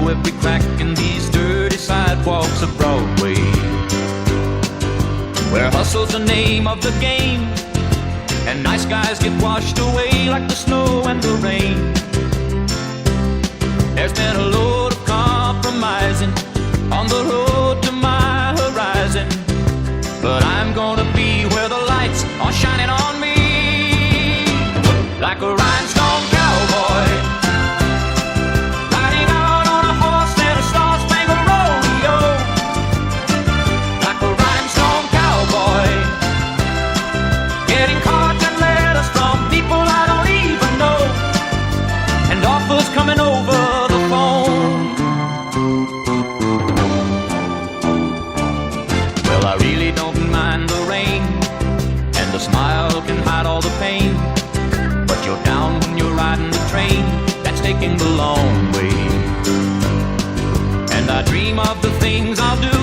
know every crack in these dirty sidewalks of Broadway, where hustle's the name of the game, and nice guys get washed away like the snow and the rain. There's been a load of compromising on the road to my horizon, but I'm gonna be where the lights are shining on me, like a rhinestone cowboy, riding out on a horse in a star-spangled rodeo, like a rhinestone cowboy, getting cards and letters from people I don't even know, and offers coming over the phone. Well, I really don't mind the rain, and the smile can hide all the pain, but you're down when you're riding the train that's taking the long way. And I dream of the things I'll do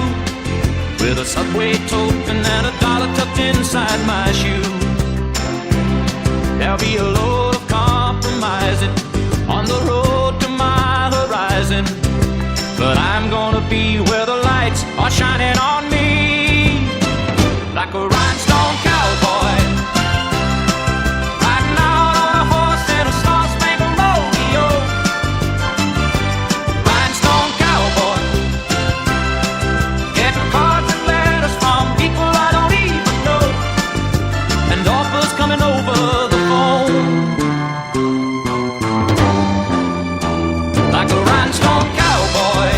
with a Subway token and a dollar tucked inside my shoe. There'll be a load of compromising on the road to my horizon, but I'm gonna be where the lights are shining on me, like a rhinestone cowboy, riding out on a horse in a star-spangled rodeo, rhinestone cowboy, getting cards and letters from people I don't even know, and offers coming over the phone, like a rhinestone cowboy,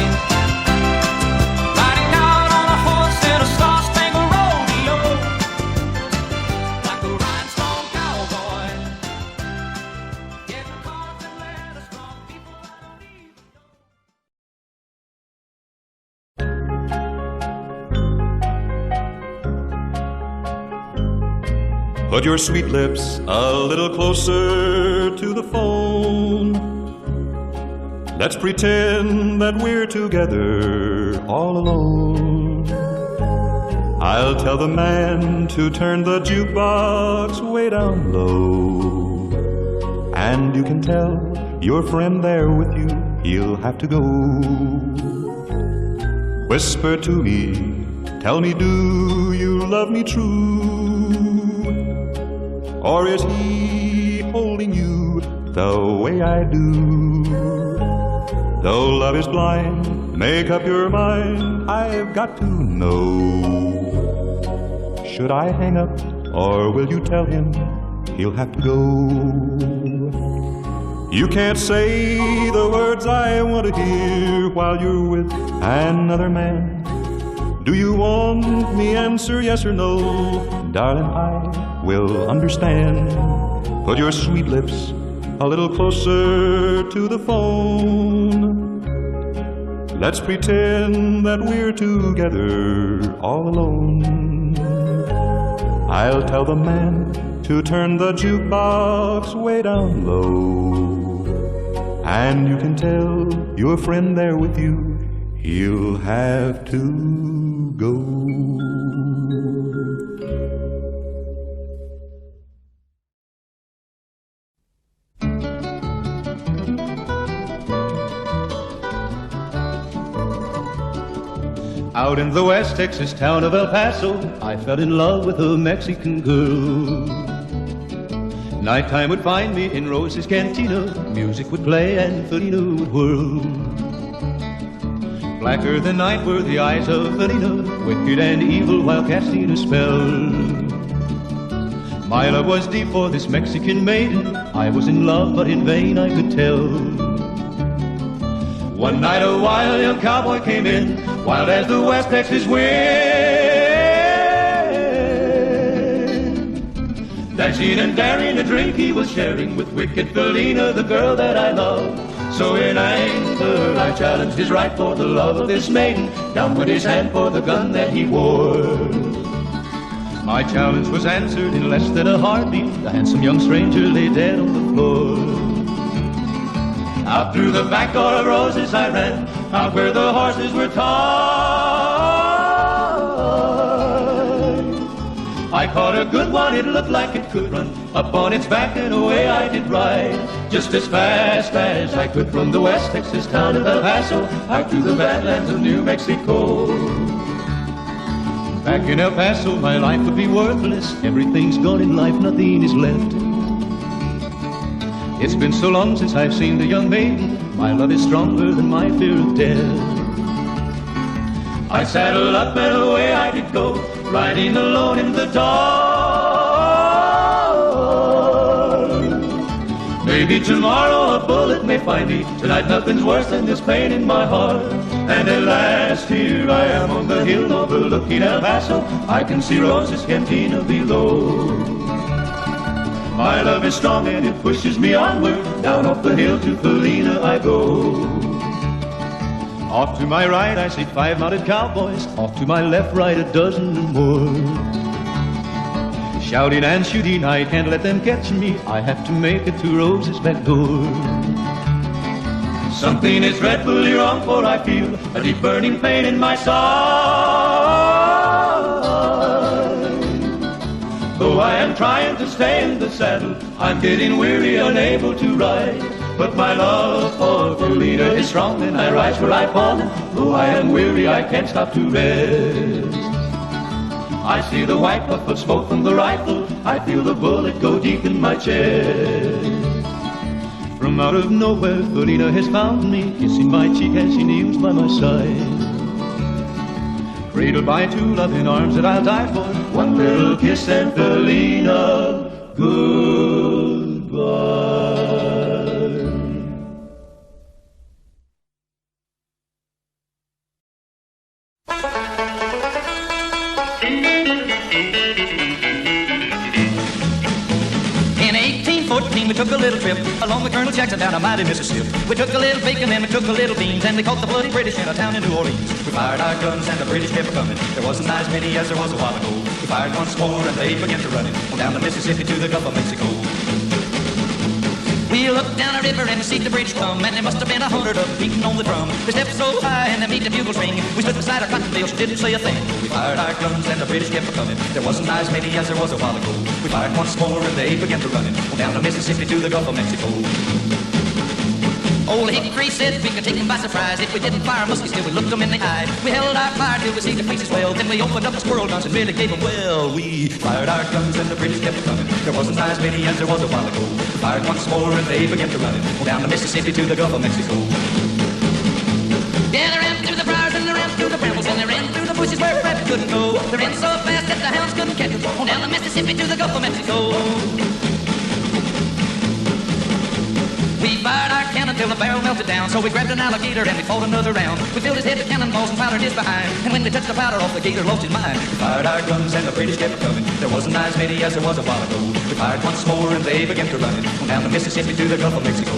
riding out on a horse in a star-spangled rodeo, like a rhinestone cowboy, getting cards and letters from people I don't even know. Put your sweet lips a little closer to the phone. Let's pretend that we're together all alone. I'll tell the man to turn the jukebox way down low, and you can tell your friend there with you, he'll have to go. Whisper to me, tell me, do you love me true? Or is he holding you the way I do? Though love is blind, make up your mind, I've got to know. Should I hang up, or will you tell him he'll have to go? You can't say the words I want to hear while you're with another man. Do you want me answer yes or no? Darling, I will understand. Put your sweet lips a little closer to the phone. Let's pretend that we're together all alone. I'll tell the man to turn the jukebox way down low, and you can tell your friend there with you, he'll have to go. Out in the West Texas town of El Paso, I fell in love with a Mexican girl. Nighttime would find me in Rose's Cantina, music would play and Felina would whirl. Blacker than night were the eyes of Felina, wicked and evil while casting a spell. My love was deep for this Mexican maiden, I was in love but in vain I could tell. One night a wild young cowboy came in, wild as the West Texas wind. Dashing and daring a drink he was sharing with wicked Felina, the girl that I love. So in anger I challenged his right for the love of this maiden. Down went his hand for the gun that he wore. My challenge was answered in less than a heartbeat. The handsome young stranger lay dead on the floor. Out through the back door of Roses I ran, out where the horses were tied. I caught a good one, it looked like it could run up on its back, and away I did ride, just as fast as I could from the West Texas town of El Paso out to the Badlands of New Mexico. Back in El Paso, my life would be worthless. Everything's gone in life, nothing is left. It's been so long since I've seen the young maiden. My love is stronger than my fear of death. I saddled up and away I did go, riding alone in the dark. Maybe tomorrow a bullet may find me. Tonight nothing's worse than this pain in my heart. And at last here I am on the hill overlooking El Paso. I can see Rosa's cantina below. My love is strong and it pushes me onward. Down off the hill to Felina I go. Off to my right I see 5 mounted cowboys. Off to my left, right, a dozen or more. Shouting and shooting, I can't let them catch me. I have to make it to Rosa's back door. Something is dreadfully wrong, for I feel a deep burning pain in my side. Though I am trying to stay in the saddle, I'm getting weary, unable to ride. But my love for Felina is strong, and I rise where I fall. Though I am weary, I can't stop to rest. I see the white puff of smoke from the rifle. I feel the bullet go deep in my chest. From out of nowhere, Felina has found me, kissing my cheek as she kneels by my side. Cradled by 2 loving arms that I'll die for. One little kiss and Felina, goodbye. We took a little trip along the Colonel Jackson down to mighty Mississippi. We took a little bacon and we took a little beans, and we caught the bloody British in a town in New Orleans. We fired our guns and the British kept coming. There wasn't as many as there was a while ago. We fired once more and they began to run it down the Mississippi to the Gulf of Mexico. We looked down a river and we see the British come, and there must have been 100 of them beating on the drum. They stepped so high and they made the bugles ring. We stood beside our cotton bales, didn't say a thing. We fired our guns and the British kept coming. There wasn't as many as there was a while ago. We fired once more and they began to run it down the Mississippi to the Gulf of Mexico. Old Hickory said we could take them by surprise if we didn't fire muskets till we looked them in the eye. We held our fire till we see the faces well, then we opened up the squirrel guns and really gave them well. We fired our guns and the British kept coming. There wasn't as many as there was a while ago. We fired once more and they began to run it down the Mississippi to the Gulf of Mexico. Yeah, they ran through the briars and they ran through the brambles and they ran through the bushes where a rabbit couldn't go. They ran so fast that the hounds couldn't catch them down the Mississippi to the Gulf of Mexico. We fired our cannon till the barrel melted down, so we grabbed an alligator and we fought another round. We filled his head with cannonballs and powdered his behind, and when we touched the powder off, the gator lost his mind. We fired our guns and the British kept coming. There wasn't as many as there was a while ago. We fired once more and they began to run it down the Mississippi to the Gulf of Mexico.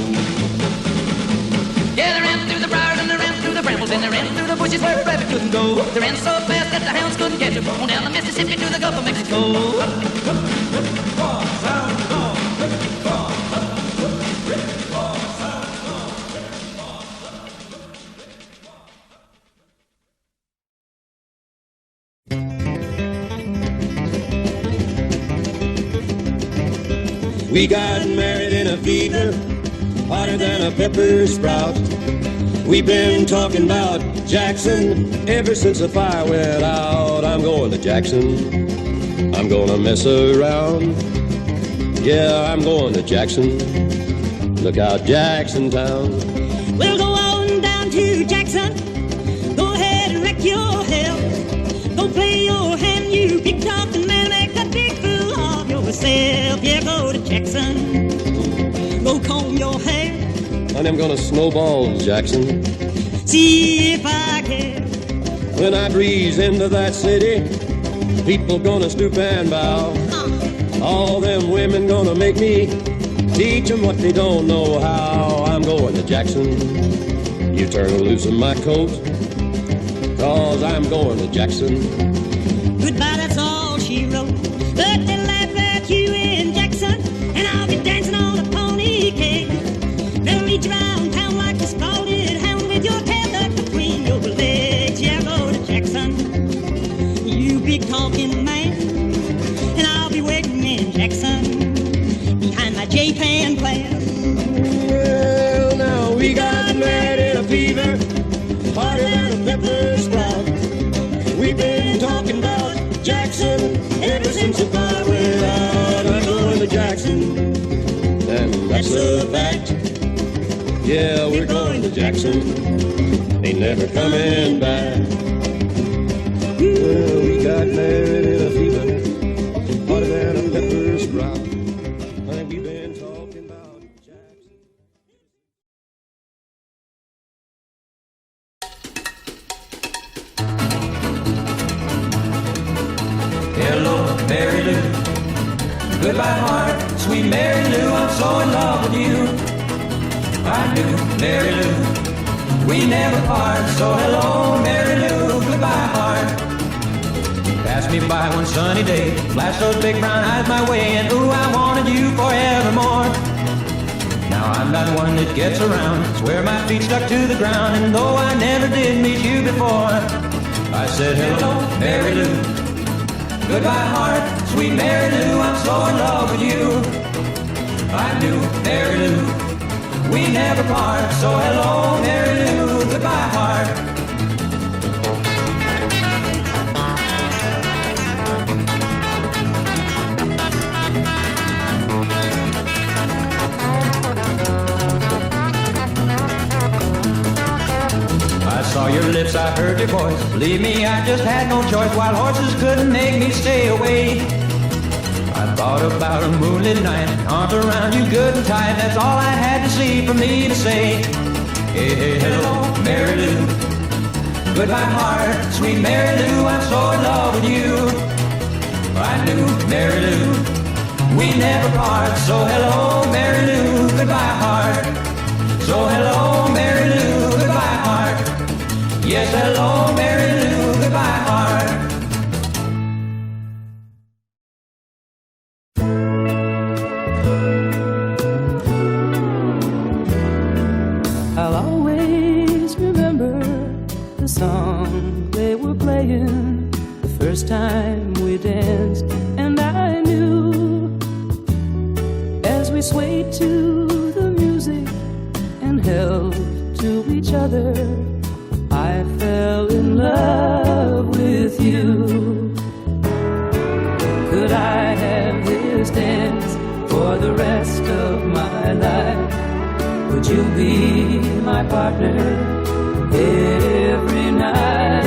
Yeah, they ran through the briars and they ran through the brambles and they ran through the bushes where a rabbit couldn't go. They ran so fast that the hounds couldn't catch them down the Mississippi to the Gulf of Mexico. We got married in a fever, hotter than a pepper sprout. We've been talking about Jackson ever since the fire went out. I'm going to Jackson, I'm gonna mess around. Yeah, I'm going to Jackson, look out Jackson Town. We'll go on down to Jackson, go ahead and wreck your hell. Go play your hand, you big talking man, make a big fool of yourself. Yeah, go to Jackson, go comb your hair. And I'm gonna snowball Jackson, see if I can. When I breeze into that city, people gonna stoop and bow. All them women gonna make me teach them what they don't know how. I'm going to Jackson, you turn loose in my coat, 'cause I'm going to Jackson. Goodbye, that's all she wrote. But they'll laugh at you in Jackson, and I'll be dancing on a pony cake. They'll lead you around town like a scalded hound with your tail tucked between your legs. Yeah, go to Jackson, you big talking man, yeah, we're going to Jackson. Ain't never coming back. Well, we got married in a fever, hotter than a pepper sprout. Honey, we've been talking about Jackson. Hello, Mary Lou. Goodbye, heart, sweet Mary Lou. I'm so in love with you. I do, Mary Lou. We never part. So hello, Mary Lou. Goodbye, heart. Pass me by one sunny day, flash those big brown eyes my way, and ooh, I wanted you forevermore. Now I'm not one that gets around, swear my feet stuck to the ground, and though I never did meet you before, I said hello, Mary Lou. Goodbye, heart, sweet Mary Lou, I'm so in love with you. I do, Mary Lou, we never part, so hello, Mary Lou, goodbye, heart. I saw your lips, I heard your voice. Believe me, I just had no choice. Wild horses couldn't make me stay away. I thought about a moonlit night, arms around you good and tight. That's all I had to see for me to say. Hey, hey, hello, Mary Lou. Goodbye, heart, sweet Mary Lou. I'm so in love with you. I knew, Mary Lou, we never part. So hello, Mary Lou. Goodbye, heart. So hello, Mary Lou. Goodbye, heart. Yes, hello, Mary Lou, goodbye, heart. I'll always remember the song they were playing the first time we danced, and I knew as we swayed to the music and held to each other, I fell in love with you. Could I have this dance for the rest of my life? Would you be my partner every night?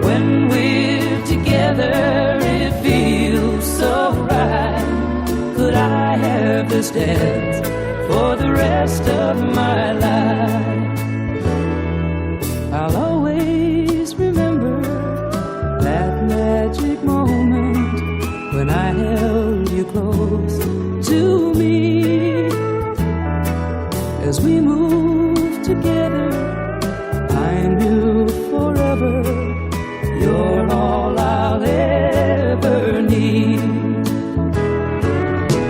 When we're together, it feels so right. Could I have this dance for the rest of my life? I'll always remember that magic moment when I held you close to me. As we moved together, I knew forever you're all I'll ever need.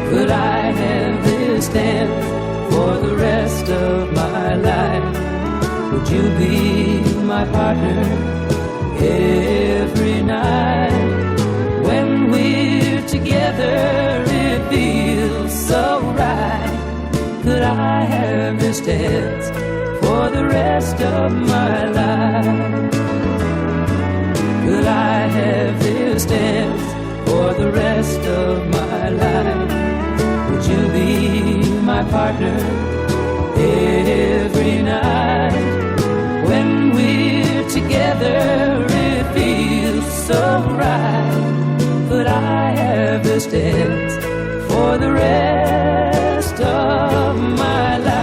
Could I have this dance for the rest of my life? Would you be my partner every night? When we're together, it feels so right. Could I have this dance for the rest of my life? Could I have this dance for the rest of my life? Would you be my partner every night? When we're together, it feels so right. Could I have this dance for the rest of my life?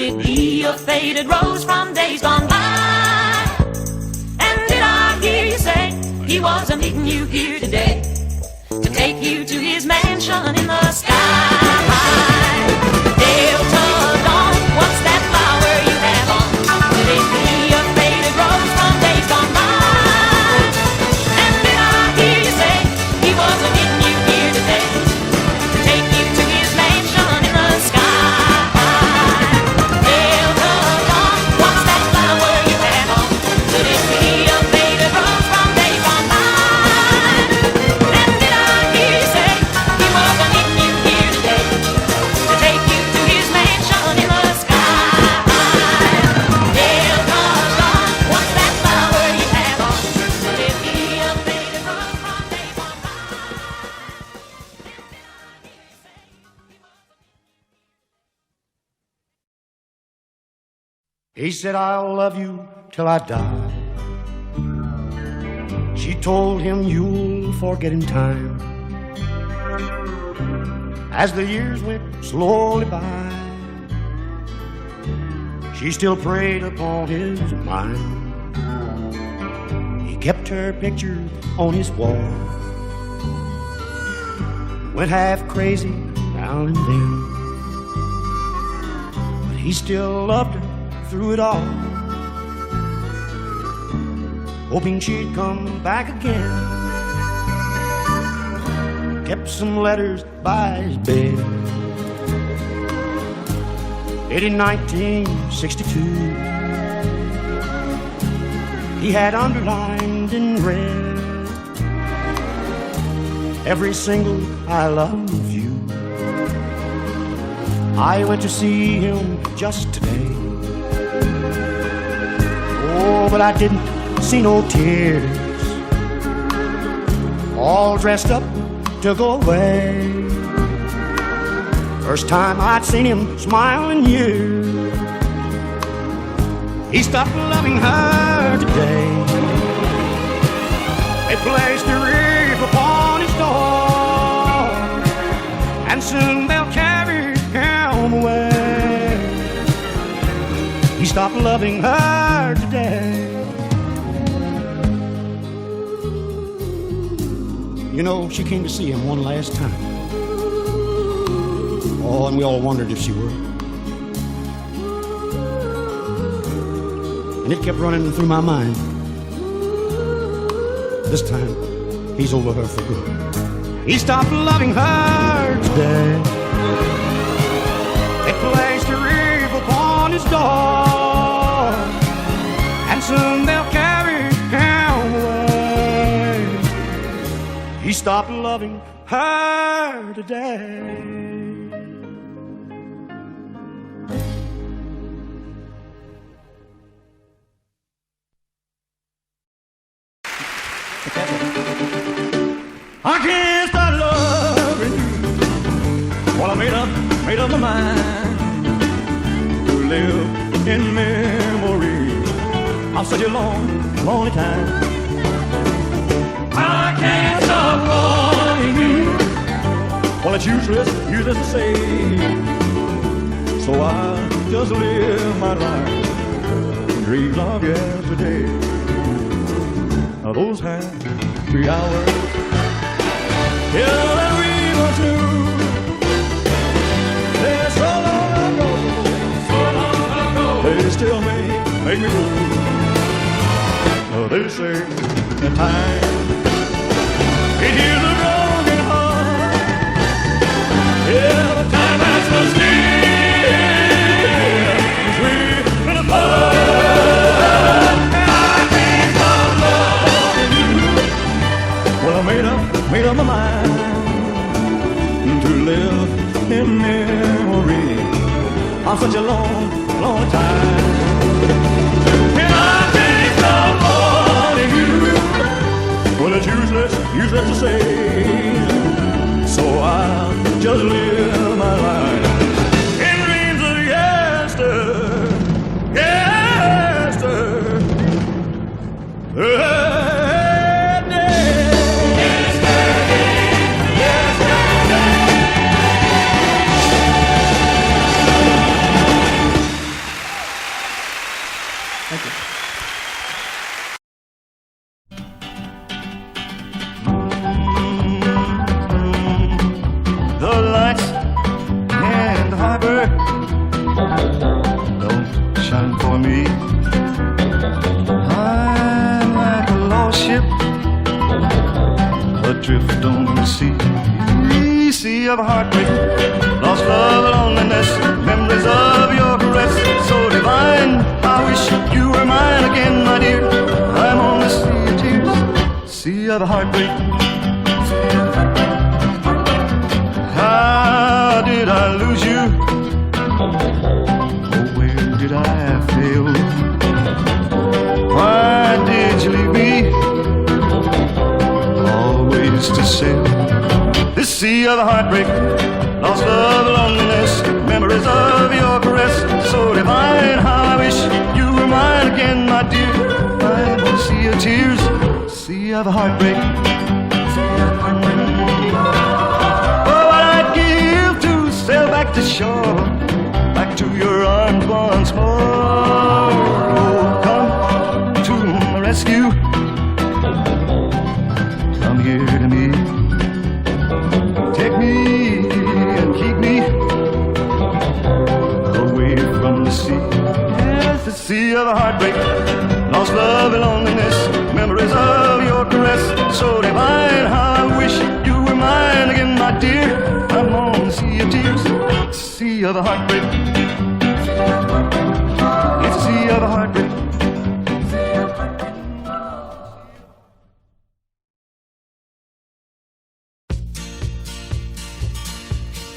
it be a faded rose from days gone by? And did I hear you say he was a meeting you here today to take you to his mansion in the sky? Delta Dawn, what's that flower you have on? Could it be a faded rose from days gone by? And did I hear you say he was a meeting you here today to take you to his mansion in the sky? Delta Dawn, what's that flower you have on? Could it be a faded rose from days gone by? And did I hear you say he was a meeting you here today to take you to his mansion in the sky? Delta Dawn, what's that flower you have on? Could it be a faded rose from days gone by? He said, I'll love you till I die. She told him, you'll forget in time. As the years went slowly by, she still preyed upon his mind. He kept her picture on his wall, went half crazy now and then, but he still loved her through it all, hoping she'd come back again. Kept some letters by his bed. Dated in 1962. He had underlined in red every single I love you. I went to see him just today. Oh, but I didn't see no tears, all dressed up to go away. First time I'd seen him smile in years. He stopped loving her today. They placed a wreath upon his door, and soon they'll carry him away. He stopped loving her today. You know, she came to see him one last time. Oh, and we all wondered if she would. And it kept running through my mind. This time, he's over her for good. He stopped loving her today. They placed a wreath upon his door, and soon they'll carry him away. He stopped loving her today. I can't stop loving you. Well, I made up my mind to live in memory of such a long, lonely time. I can't stop loving you. Well, it's useless to say. So I just live my life in dreams of yesterday. Those happy hours, yeah, that we were two. They're so long ago, they still make me blue. They say that time, it heals a broken heart. Yeah, the time has stood still as we've been apart. I can't stop loving you. Well, I made up my mind to live in memory of such a long, long time. And I can't stop loving you. Well, it's useless to say. So I'll just live my life in dreams of yesterday. adrift on the sea. Sea of heartbreak, lost love, loneliness, memories of your caress, so divine. I wish you were mine again, my dear. I'm on the sea of tears, sea of heartbreak. How did I lose you? Oh, where did I fail? Why did you leave me? Always to sail this sea of heartbreak, lost love, loneliness, memories of your caress, so divine. How I wish you were mine again, my dear. I'm on the sea of tears, sea of heartbreak. Oh, what I'd give to sail back to shore, back to your arms once more. Oh, come to my rescue, come here to me. Take me and keep me away from the sea. Yes, the sea of heartbreak, lost love and loneliness, memories of your caress, so divine. How I wish you were mine again, my dear. I'm on the sea of tears, sea of heartbreak. It's a sea of heartbreak.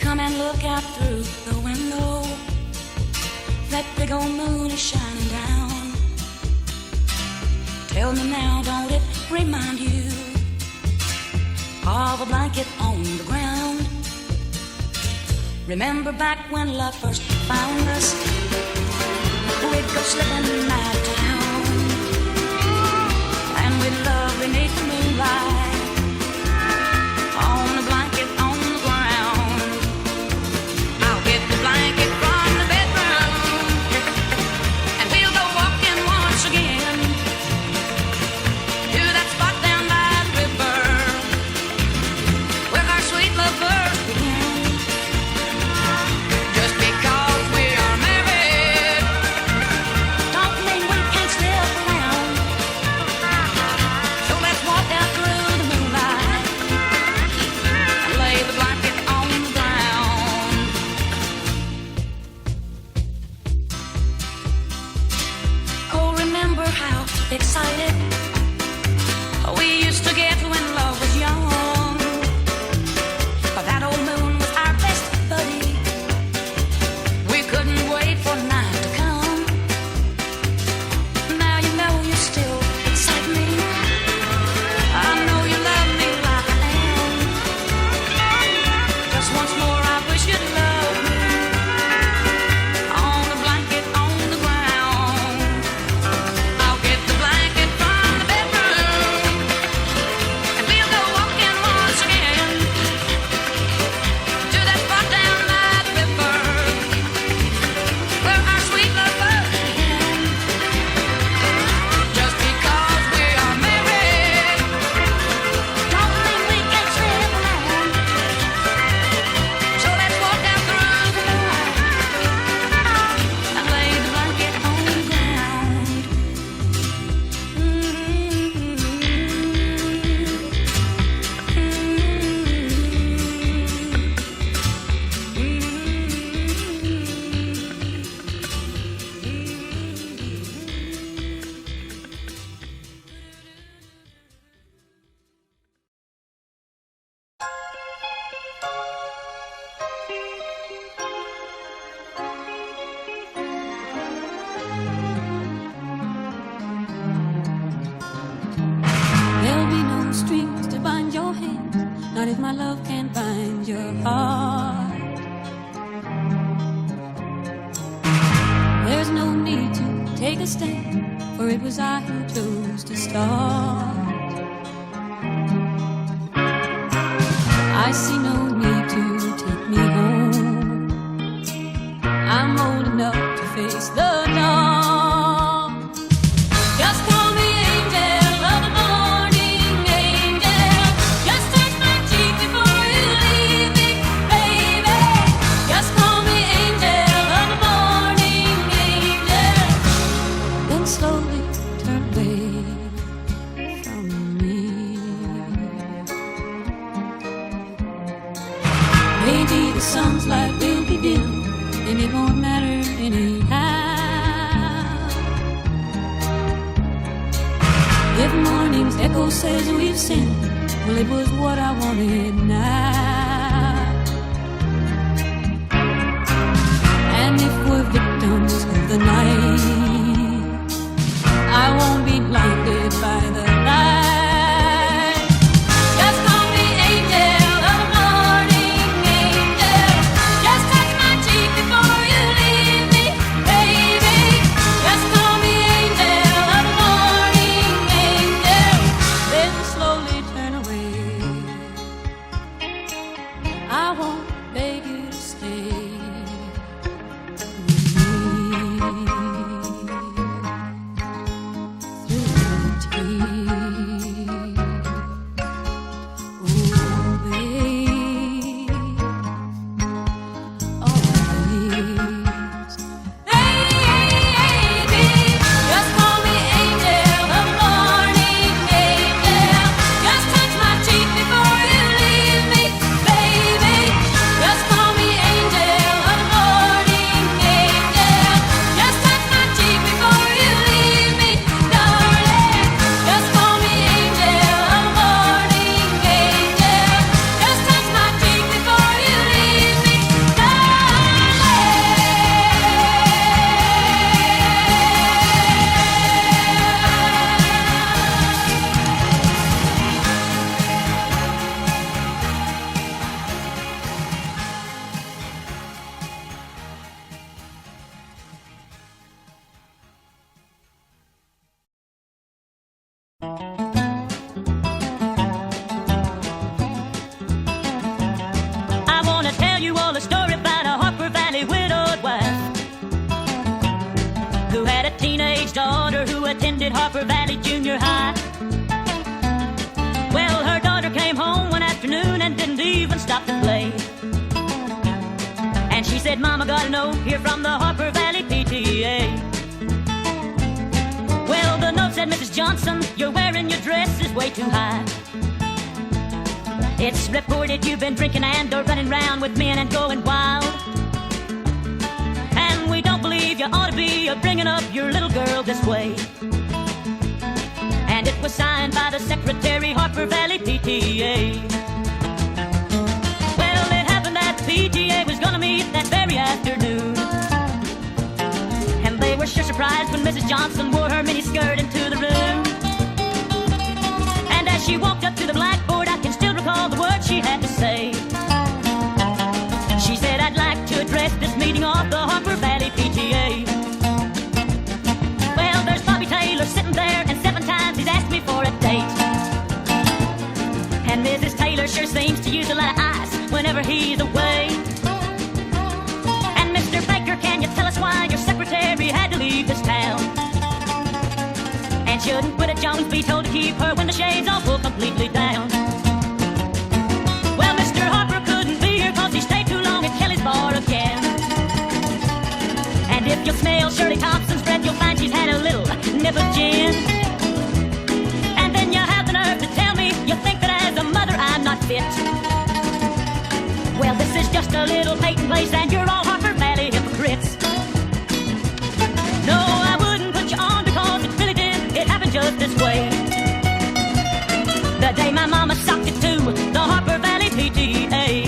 Come and look out through the window. That big old moon is shining down. Tell me now, don't it remind you of a blanket on the ground? Remember back when love first found us? We'd go slipping out of town, and we'd love beneath the moonlight on the blanket on the ground. I'll get the blanket from the bedroom, and we'll go walking once again to that spot down by the river where our sweet love first began. Just because we are married don't mean we can't slip around. So let's walk out through the moonlight and lay the blanket on the ground. Oh, remember how excited we used to get when love was young. But that old moon was our best buddy. We couldn't wait for night to come. Now you know you still excite me. I know you love me like I am. Just once more I wish you'd love me on the blanket on the ground. I'll get the blanket from the bedroom, and we'll go walking once again to that spot down by the river where our sweet love first began. Just because we are married don't mean we can slip around. So let's walk out through the night and lay the blanket on the ground. There'll be no strings to bind your hands, not if my love can't bind your heart. There's no need to take a stand, for it was I who chose to start. I see no need to take me home. I'm old enough to face the dawn. Just call me angel of the morning, angel. Just touch my cheek before you leave me, baby. Just call me angel of the morning, angel. Then slowly turn away from me. maybe the sun's light will be dim, and it won't matter anyhow. If morning's echo says we've sinned, well, it was what I wanted now. And if we're victims of the night, I won't be blinded by the light. Just call me angel of the morning, angel. Just touch my cheek before you leave me, baby. Just call me angel of the morning, angel. Then slowly turn away. I won't beg you to stay with me. I want to tell you all a story about a Harper Valley widowed wife who had a teenage daughter who attended Harper Valley Junior High. Well, her daughter came home one afternoon and didn't even stop to play. And she said, Mama got a note here from the Harper Valley PTA. Well, the note said, Mrs. Johnson, you're wearing your dress is way too high. It's reported you've been drinking and or running around with men and going wild. And we don't believe you ought to be bringing up your little girl this way. And it was signed by the secretary, Harper Valley PTA. Well, it happened that the PTA was gonna meet that very afternoon. And they were sure surprised when Mrs. Johnson wore her miniskirt into the room. And as she walked up to the blackboard, I can still recall the words she had to say. She said, I'd like to address this meeting of the Harper Valley PTA. Well, there's Bobby Taylor sitting there, and 7 times he's asked me for a date. And Mrs. Taylor sure seems to use a lot of ice whenever he's away. And Mr. Baker, can you tell us why your secretary had to leave this town? And shouldn't Widow Jones be told to keep her window shades all pulled completely down? Well, Mr. Harper couldn't be here 'cause he stayed too long at Kelly's bar again. And if you'll smell Shirley Thompson's breath, you'll find she's had a little nip of gin. And then you have the nerve to tell me you think that as a mother I'm not fit. Well, this is just a little Peyton place and you're all Harper Valley hypocrites. No, I wouldn't put you on because it really did. It happened just this way. The day my mama socked it to the Harper Valley PTA.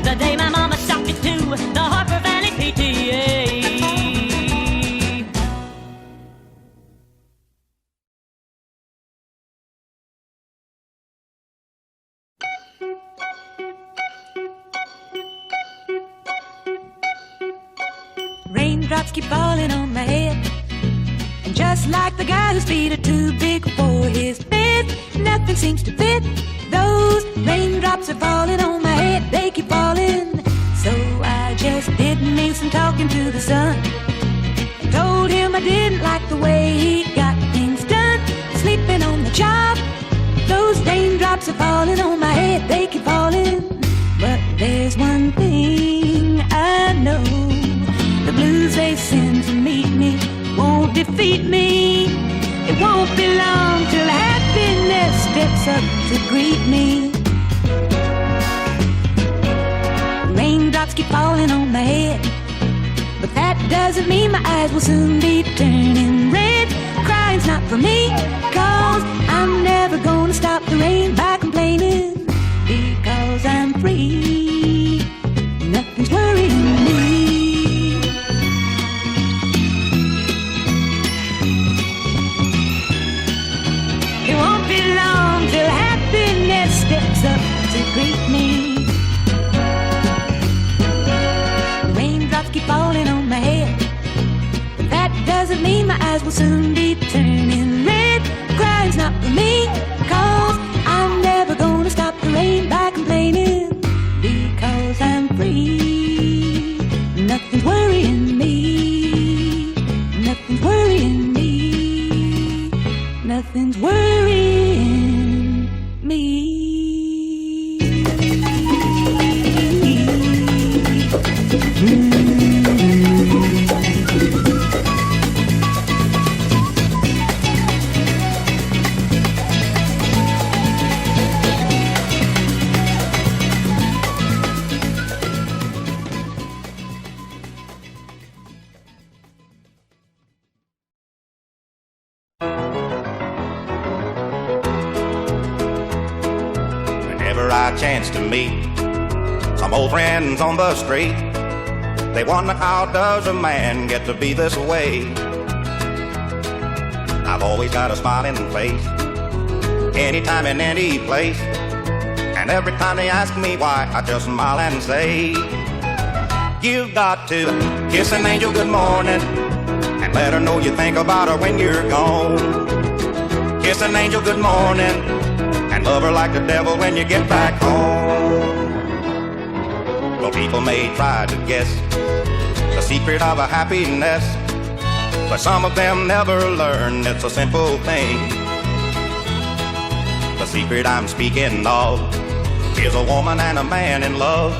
The day my mama socked it to the Harper Valley PTA. Raindrops keep falling on my head, and just like the guy whose feet are too big for his bed, nothing seems to fit. Those raindrops are falling on my head, they keep falling. So I just did me some talking to the sun, and told him I didn't like the way he got things done. Sleeping on the job, those raindrops are falling on my head, they keep falling. But there's one thing I know, the blues they send to meet me won't defeat me. It won't be long till happiness steps up to greet me. Raindrops keep falling on my head, but that doesn't mean my eyes will soon be turning red. Crying's not for me, 'cause I'm never gonna stop the rain by complaining, because I'm free. Nothing's worrying me. It won't be long till happiness steps up to greet me. Raindrops keep falling on my head, but that doesn't mean my eyes will soon be turning red. Crying's not for me, 'cause I'm never gonna stop the rain by complaining, because I'm free. Nothing's worrying me. Nothing's worrying me. Nothing's worrying me. Chance to meet some old friends on the street. They wonder, how does a man get to be this way? I've always got a smiling face, anytime in any place, and every time they ask me why, I just smile and say, you've got to kiss an angel good morning and let her know you think about her when you're gone. Kiss an angel good morning and love her like the devil when you get back home. Well, people may try to guess the secret of a happiness, but some of them never learn it's a simple thing. The secret I'm speaking of is a woman and a man in love,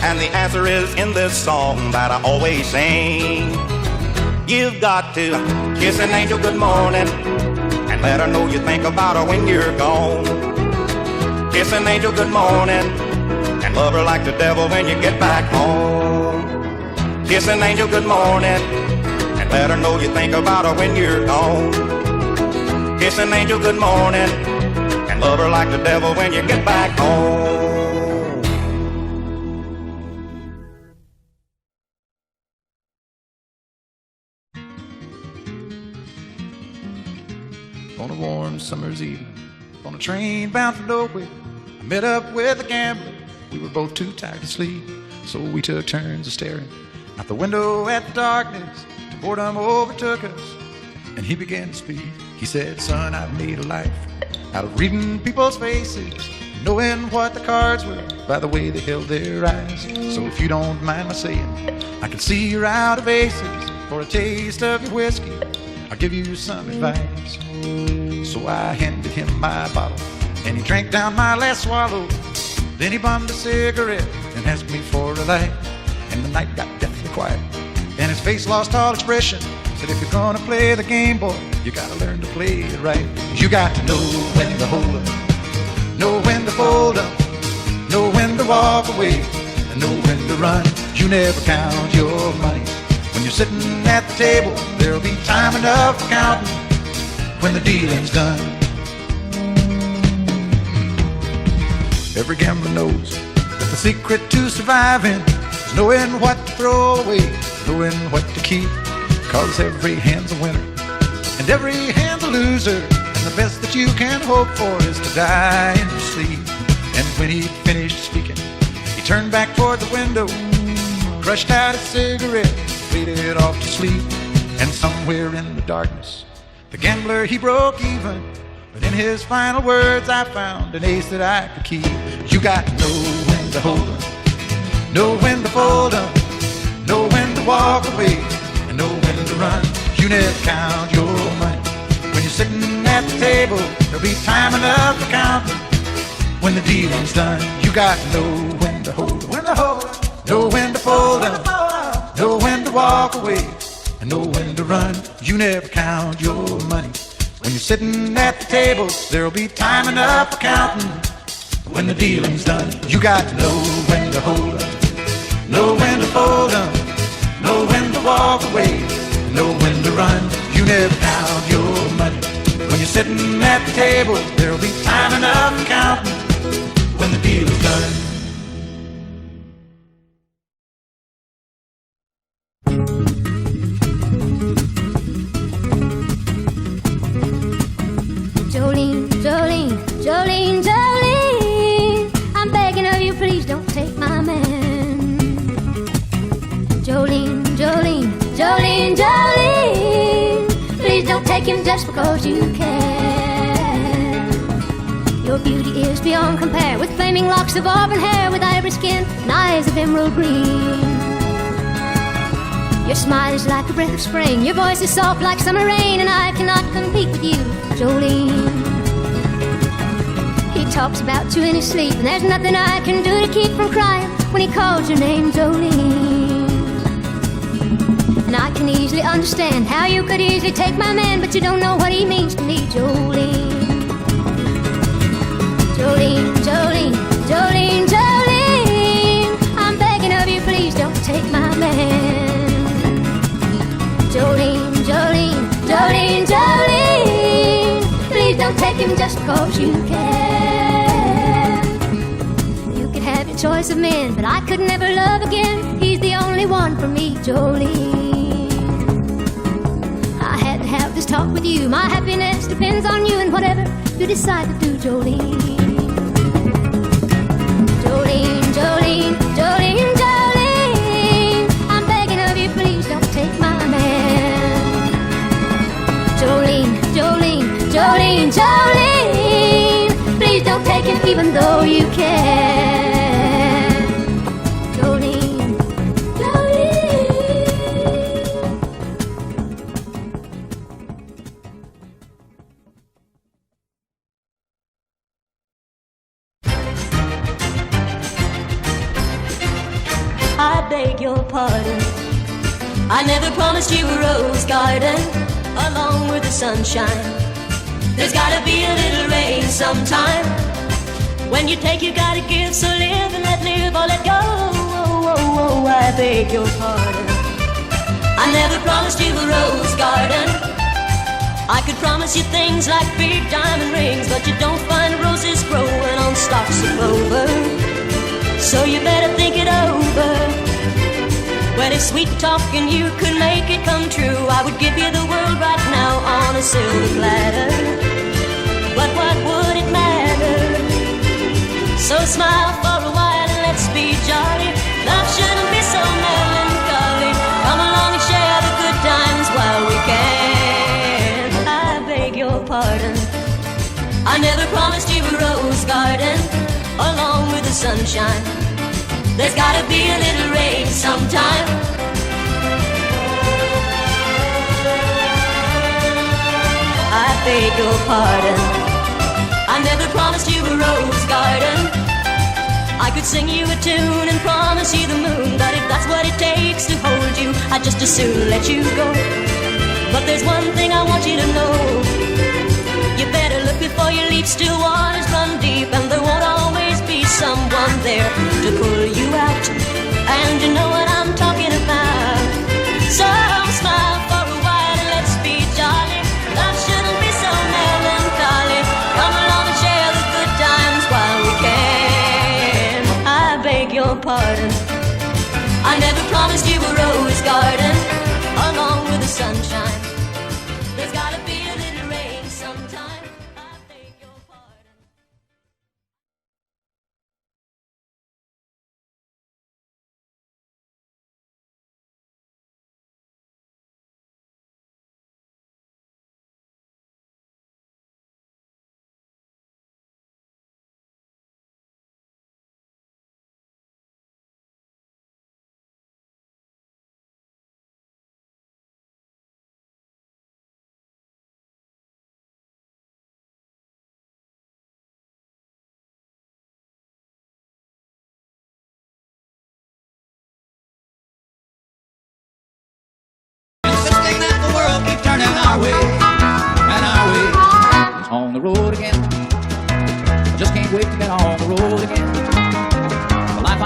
and the answer is in this song that I always sing. You've got to kiss an angel good morning and let her know you think about her when you're gone. Kiss an angel good morning and love her like the devil when you get back home. Kiss an angel good morning and let her know you think about her when you're gone. Kiss an angel good morning and love her like the devil when you get back home. On a warm summer's evening, on a train bound for nowhere, I met up with a gambler. We were both too tired to sleep, so we took turns of staring out the window at the darkness till boredom overtook us, and he began to speak. He said, son, I've made a life out of reading people's faces, knowing what the cards were by the way they held their eyes. So if you don't mind my saying, I can see you're out of aces. For a taste of your whiskey, I'll give you some advice. So I handed him my bottle, and he drank down my last swallow. Then he bummed a cigarette and asked me for a light. And the night got deathly quiet, and his face lost all expression. Said, if you're gonna play the game, boy, you gotta learn to play it right. You got to know when to hold up, know when to fold up, know when to walk away, and know when to run. You never count your money. When you're sitting at the table, there'll be time enough for counting when the dealing's done. Every gambler knows that the secret to surviving is knowing what to throw away, knowing what to keep, cause every hand's a winner and every hand's a loser, and the best that you can hope for is to die in your sleep. And when he finished speaking, he turned back toward the window, crushed out a cigarette, faded off to sleep. And somewhere in the darkness, the gambler, he broke even, but in his final words I found an ace that I could keep. You got to know when to hold up, know when to fold up, know when to walk away, and know when to run. You never count your money. When you're sitting at the table, there'll be time enough for counting when the dealing's done. You got to know when to hold up, know when to fold up, know when to walk away, and know when to run. You never count your money. When you're sitting at the table, there'll be time enough for counting when the dealing's done. You got to know when to hold up, know when to fold 'em, know when to walk away, know when to run. You never count your money. When you're sitting at the table, there'll be time enough counting when the deal is done. Jolene, Jolene, Jolene, Jolene, I'm begging of you, please don't take my man. Jolene, Jolene, Jolene, Jolene, please don't take him just because you can. Your beauty is beyond compare, with flaming locks of auburn hair, with ivory skin and eyes of emerald green. Your smile is like a breath of spring, your voice is soft like summer rain, and I cannot compete with you, Jolene. He talks about you in his sleep, and there's nothing I can do to keep from crying when he calls your name, Jolene. And I can easily understand how you could easily take my man, but you don't know what he means to me, Jolene. Jolene, Jolene, Jolene, Jolene, I'm begging of you, please don't take my man. Jolene, Jolene, Jolene, Jolene, please don't take him just because you can. You can have your choice of men, but I could never love again. He's the only one for me, Jolene. I had to have this talk with you. My happiness depends on you, and whatever you decide to do, Jolene. Jolene, Jolene, Jolene, Jolene, I'm begging of you, please don't take my man. Jolene, Jolene, Jolene, Jolene, please don't take him even though you can. Jolene, Jolene. I beg your pardon. I never promised you a rose garden along with the sunshine. There's gotta be a little rain sometime. When you take, you gotta give. So live and let live or let go. Oh, oh, oh, I beg your pardon. I never promised you a rose garden. I could promise you things like big diamond rings, but you don't find roses growing on stalks of clover. So you better think it over. Well, if sweet talking you could make it come true, I would give you the world right now on a silver platter. But what would it matter? So smile for a while and let's be jolly. Love shouldn't be so melancholy. Come along and share the good times while we can. I beg your pardon. I never promised you a rose garden along with the sunshine. There's gotta be a little rain sometime. I beg your pardon. I never promised you a rose garden. I could sing you a tune and promise you the moon, but if that's what it takes to hold you, I'd just as soon let you go. But there's one thing I want you to know. You better look before you leap. Still waters run deep, and there won't always be someone there to pull you out. And you know what I'm talking about. So smile for a while and let's be jolly. Love shouldn't be so melancholy. Come along and share the good times while we can. I beg your pardon. I never promised you a rose garden along with the sunshine. There's gotta be a little rain sometime. I beg your pardon.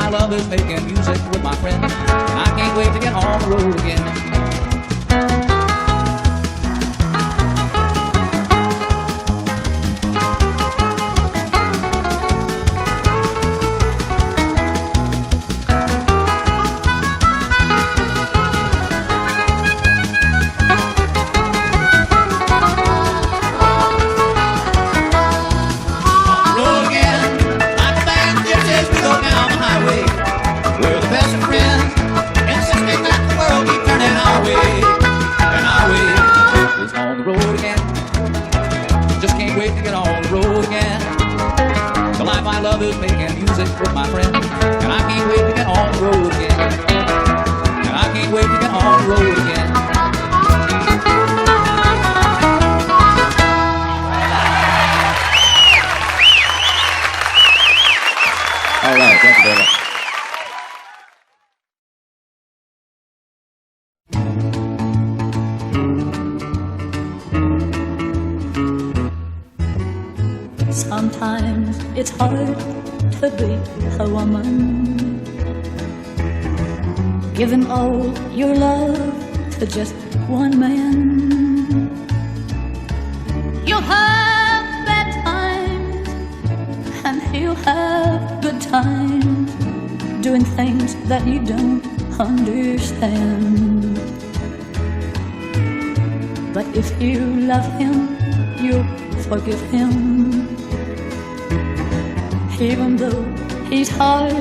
my love is making music with my friends, and I can't wait to get on the road again. My love is making music with my friends, and I can't wait to get on the road again. And I can't wait to get on the road again. All right, thank you very much. Sometimes it's hard to be a woman, giving all your love to just one man. You'll have bad times and he'll have good times, doing things that you don't understand. But if you love him, you'll forgive him, even though he's hard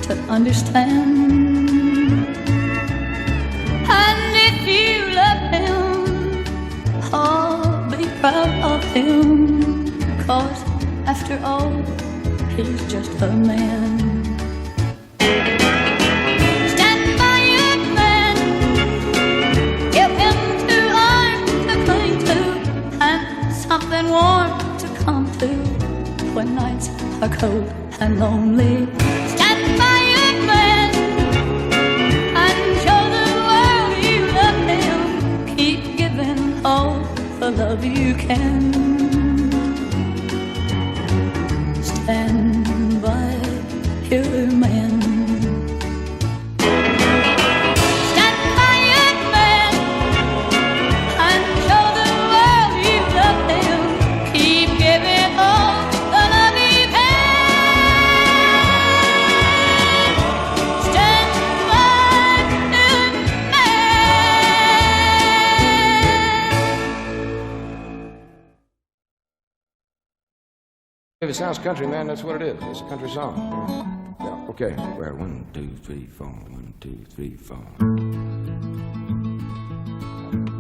to understand. And if you love him, oh, be proud of him, 'cause after all, he's just a man. Stand by your man, give him 2 arms to cling to, and something warm to come to when nights are cold and lonely. Stand by your man and show the world you love him. Keep giving all the love you can. Stand by your man. Stand by your man and show the world you love him. Keep giving all the love you can. Stand by your If it sounds country, man, that's what it is. It's a country song. Yeah, okay. Well, 1, 2, 3, 4. 1, 2, 3, 4.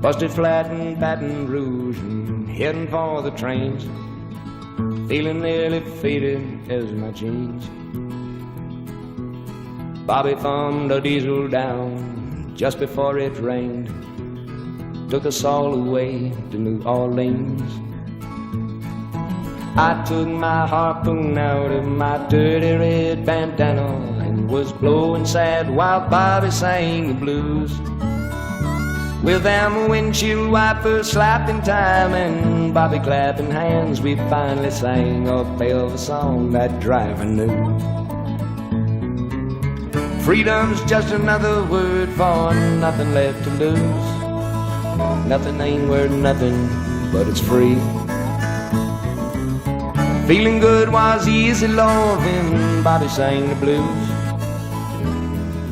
Busted flat in Baton Rouge and heading for the trains, feeling nearly faded as my jeans. Bobby thumbed a diesel down just before it rained, took us all away to New Orleans. I took my harpoon out of my dirty red bandana and was blowing sad while Bobby sang the blues. With them windshield wipers slapping time and Bobby clapping hands, we finally sang a Belva song that driver knew. Freedom's just another word for nothing left to lose. Nothing ain't worth nothing, but it's free. Feeling good was easy, Lord, when Bobby sang the blues.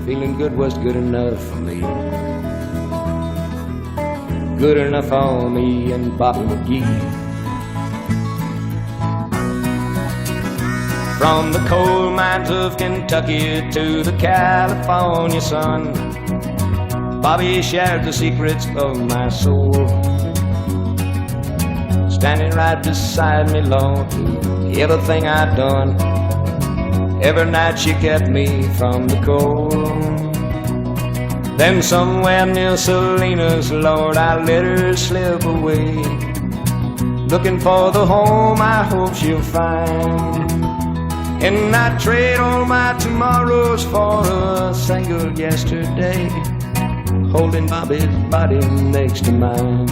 Feeling good was good enough for me. Good enough for me and Bobby McGee. From the coal mines of Kentucky to the California sun, Bobby shared the secrets of my soul. Standing right beside me, Lord, through everything I'd done. Every night she kept me from the cold. Then somewhere near Salinas, Lord, I let her slip away, looking for the home I hope she'll find. And I'd trade all my tomorrows for a single yesterday, holding Bobby's body next to mine.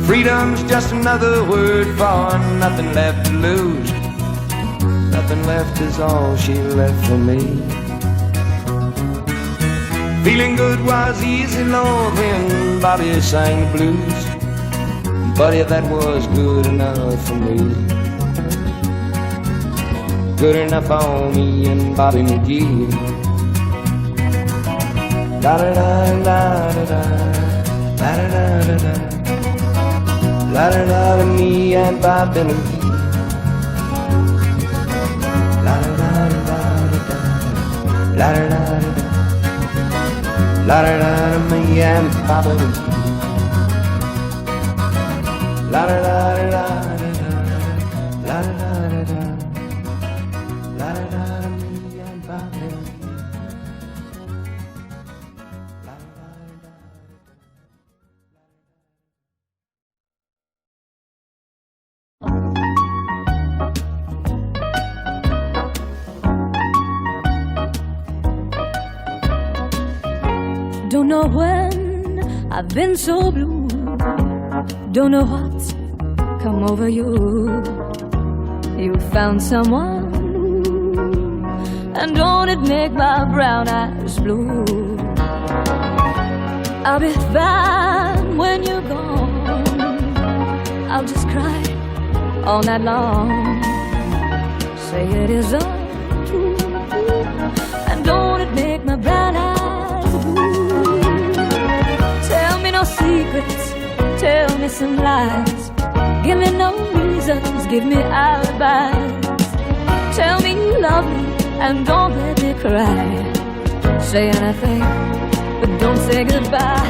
Freedom's just another word for nothing left to lose. nothing left is all she left for me. Feeling good was easy, Lord, when Bobby sang the blues. Buddy, that was good enough for me. Good enough for me and Bobby McGee. La-da-da-da-da-da, la-da-da-da-da, la-da-da-da, me and Bobby McGee. La-da-da-da-da-da, la-da-da-da-da, la-da-da-da, me and Bobby McGee. La-da-da-da-da-da, la-da-da-da-da, la-da-da-da, me and Bobby McGee. Don't know when I've been so blue. Don't know what's come over you. You found someone new, and don't it make my brown eyes blue? I'll be fine when you're gone. I'll just cry all night long. Say it is untrue, and don't it make my brown eyes blue? Tell me no secrets, tell me some lies. Give me no reasons, give me alibis. Tell me you love me and don't let me cry. Say anything, but don't say goodbye.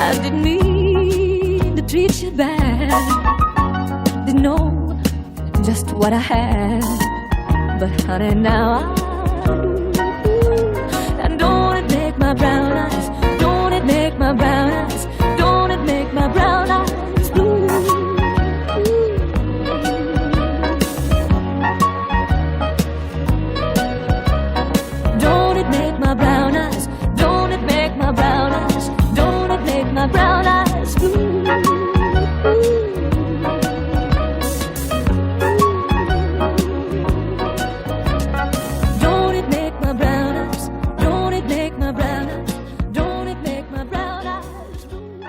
I didn't mean to treat you bad. Didn't know just what I had, but honey, now I do. And don't it make my brown eyes, don't it make my brown eyes, don't it make my brown eyes blue? Don't it make my brown eyes, don't it make my brown eyes, don't it make my brown eyes blue? Don't it make my brown eyes, don't it make my brown eyes, don't it make my brown eyes blue?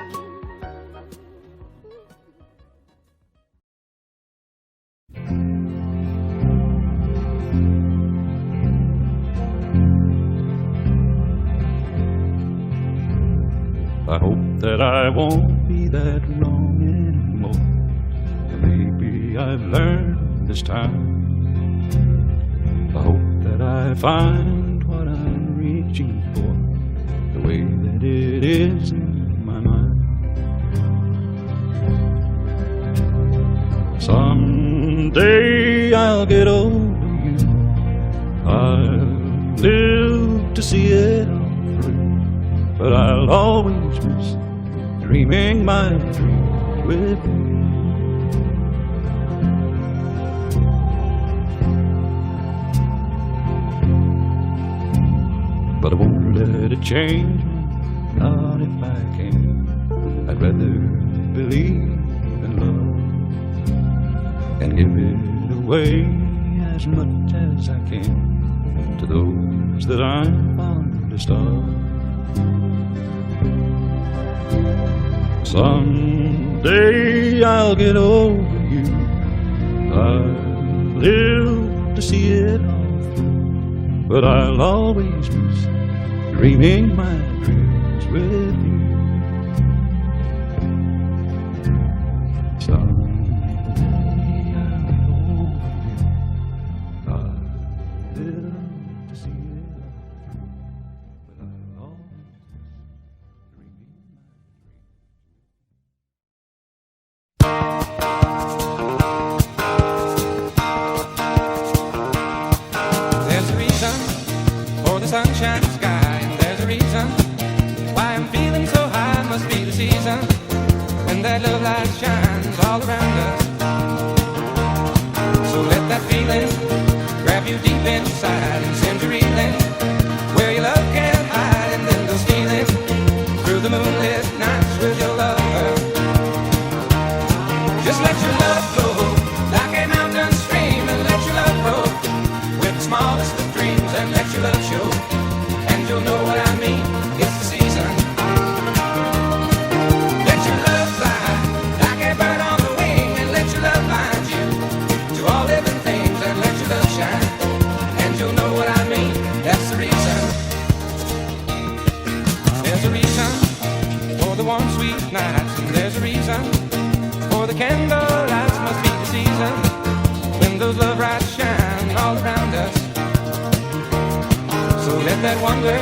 I hope that I won't be that wrong anymore. Maybe I've learned this time. I hope that I find what I'm reaching for, the way that it is in my mind. Someday I'll get over you. I'll live to see it all through, but I'll always miss dreaming my dreams with you. But I won't let it change me, not if I can. I'd rather believe in love and give it away as much as I can to those that I'm fondest of. Someday I'll get over you. I'll live to see it all through, but I'll always miss dreaming my dreams with you. Someday I'll get over you. I'll live to see it all through, but I'll always miss dreaming my dreams. There's a reason for the sunshine sky, and there's a reason why I'm feeling so high. Must be the season when that love light shines all around us. So let that feeling grab you deep inside and send you reeling where your love can't hide, and then go stealing through the moonlit nights with your lover. Just let your love flow like a mountain stream, and let your love flow candlelights must be the season when those love lights shine all around us. So let that wonder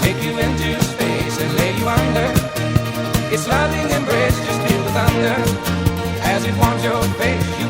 take you into space and lay you under its loving embrace. Just feel the thunder as it warms your face.